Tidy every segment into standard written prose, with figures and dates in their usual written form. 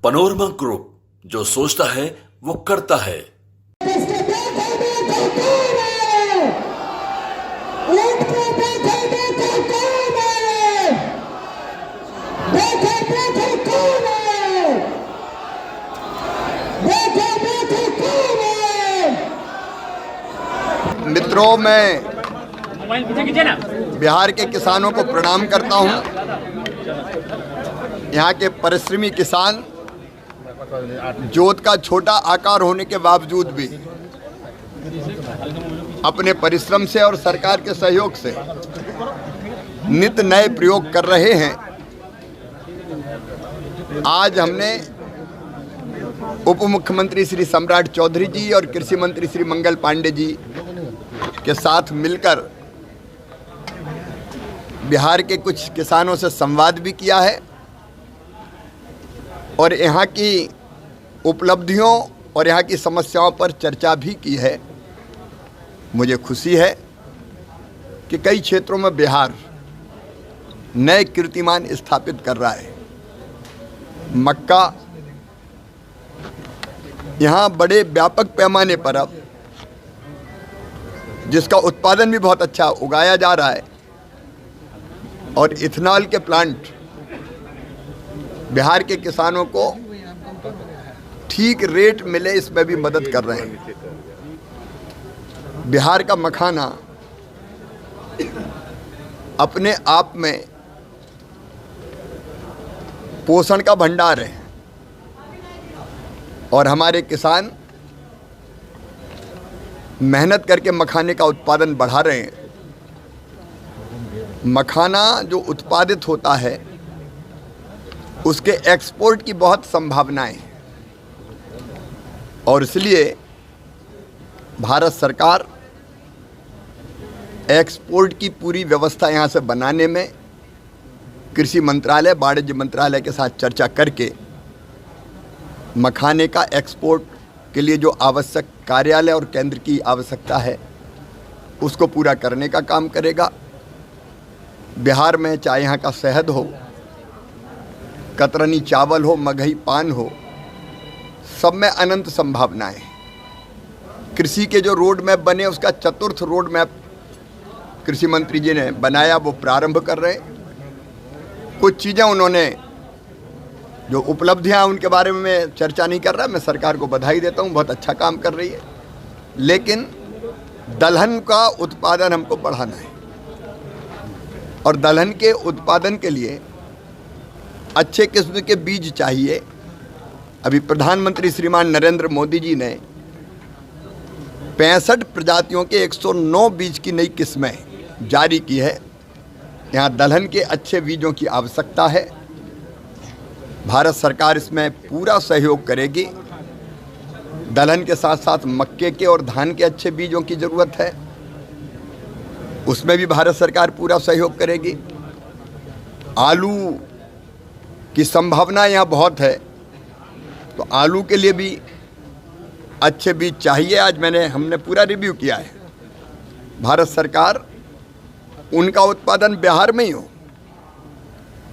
Panorama group, जो सोचता है वो करता है। मित्रों, मैं बिहार के किसानों को प्रणाम करता हूं। यहाँ के परिश्रमी किसान जोत का छोटा आकार होने के बावजूद भी अपने परिश्रम से और सरकार के सहयोग से नित नए प्रयोग कर रहे हैं। आज हमने उप मुख्यमंत्री श्री सम्राट चौधरी जी और कृषि मंत्री श्री मंगल पांडे जी के साथ मिलकर बिहार के कुछ किसानों से संवाद भी किया है और यहाँ की उपलब्धियों और यहाँ की समस्याओं पर चर्चा भी की है। मुझे खुशी है कि कई क्षेत्रों में बिहार नए कीर्तिमान स्थापित कर रहा है। मक्का यहाँ बड़े व्यापक पैमाने पर अब जिसका उत्पादन भी बहुत अच्छा उगाया जा रहा है और इथेनॉल के प्लांट बिहार के किसानों को ठीक रेट मिले, इसमें भी मदद कर रहे हैं। बिहार का मखाना अपने आप में पोषण का भंडार है और हमारे किसान मेहनत करके मखाने का उत्पादन बढ़ा रहे हैं। मखाना जो उत्पादित होता है उसके एक्सपोर्ट की बहुत संभावनाएं हैं और इसलिए भारत सरकार एक्सपोर्ट की पूरी व्यवस्था यहाँ से बनाने में कृषि मंत्रालय, वाणिज्य मंत्रालय के साथ चर्चा करके मखाने का एक्सपोर्ट के लिए जो आवश्यक कार्यालय और केंद्र की आवश्यकता है उसको पूरा करने का काम करेगा। बिहार में चाहे यहाँ का शहद हो, कतरनी चावल हो, मगही पान हो, सब में अनंत संभावनाएं हैं। कृषि के जो रोड मैप बने उसका चतुर्थ रोड मैप कृषि मंत्री जी ने बनाया, वो प्रारंभ कर रहे हैं। कुछ चीज़ें उन्होंने जो उपलब्धियां उनके बारे में मैं चर्चा नहीं कर रहा, मैं सरकार को बधाई देता हूं, बहुत अच्छा काम कर रही है। लेकिन दलहन का उत्पादन हमको बढ़ाना है और दलहन के उत्पादन के लिए अच्छे किस्म के बीज चाहिए। अभी प्रधानमंत्री श्रीमान नरेंद्र मोदी जी ने 65 प्रजातियों के 109 बीज की नई किस्में जारी की है। यहाँ दलहन के अच्छे बीजों की आवश्यकता है। भारत सरकार इसमें पूरा सहयोग करेगी। दलहन के साथ साथ मक्के के और धान के अच्छे बीजों की ज़रूरत है, उसमें भी भारत सरकार पूरा सहयोग करेगी। आलू की संभावना यहाँ बहुत है, तो आलू के लिए भी अच्छे बीज चाहिए। आज हमने पूरा रिव्यू किया है। भारत सरकार उनका उत्पादन बिहार में ही हो,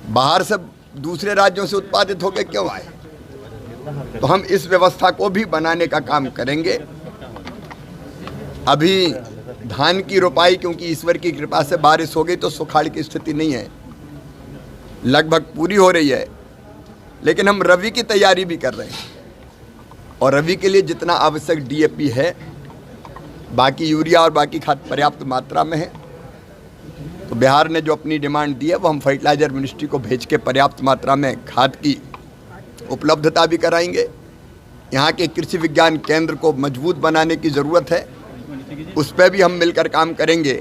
बाहर से दूसरे राज्यों से उत्पादित होकर क्यों आए, तो हम इस व्यवस्था को भी बनाने का काम करेंगे। अभी धान की रोपाई, क्योंकि ईश्वर की कृपा से बारिश हो गई तो सुखाड़ की स्थिति नहीं है, लगभग पूरी हो रही है, लेकिन हम रबी की तैयारी भी कर रहे हैं और रबी के लिए जितना आवश्यक डीएपी है, बाकी यूरिया और बाकी खाद पर्याप्त मात्रा में है। तो बिहार ने जो अपनी डिमांड दी है वो हम फर्टिलाइजर मिनिस्ट्री को भेज के पर्याप्त मात्रा में खाद की उपलब्धता भी कराएंगे। यहाँ के कृषि विज्ञान केंद्र को मजबूत बनाने की ज़रूरत है, उस पर भी हम मिलकर काम करेंगे।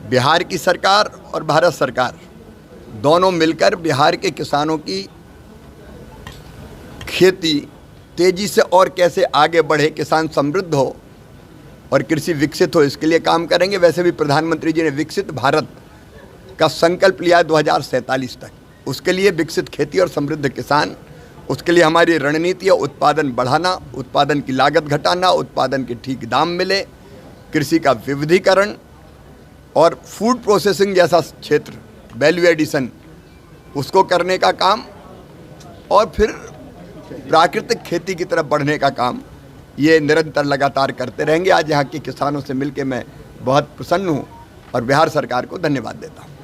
बिहार की सरकार और भारत सरकार दोनों मिलकर बिहार के किसानों की खेती तेज़ी से और कैसे आगे बढ़े, किसान समृद्ध हो और कृषि विकसित हो, इसके लिए काम करेंगे। वैसे भी प्रधानमंत्री जी ने विकसित भारत का संकल्प लिया 2047 तक, उसके लिए विकसित खेती और समृद्ध किसान, उसके लिए हमारी रणनीति है उत्पादन बढ़ाना, उत्पादन की लागत घटाना, उत्पादन के ठीक दाम मिले, कृषि का विविधीकरण और फूड प्रोसेसिंग जैसा क्षेत्र, वैल्यू एडिशन, उसको करने का काम, और फिर प्राकृतिक खेती की तरफ बढ़ने का काम ये निरंतर लगातार करते रहेंगे। आज यहाँ के किसानों से मिलकर मैं बहुत प्रसन्न हूँ और बिहार सरकार को धन्यवाद देता हूँ।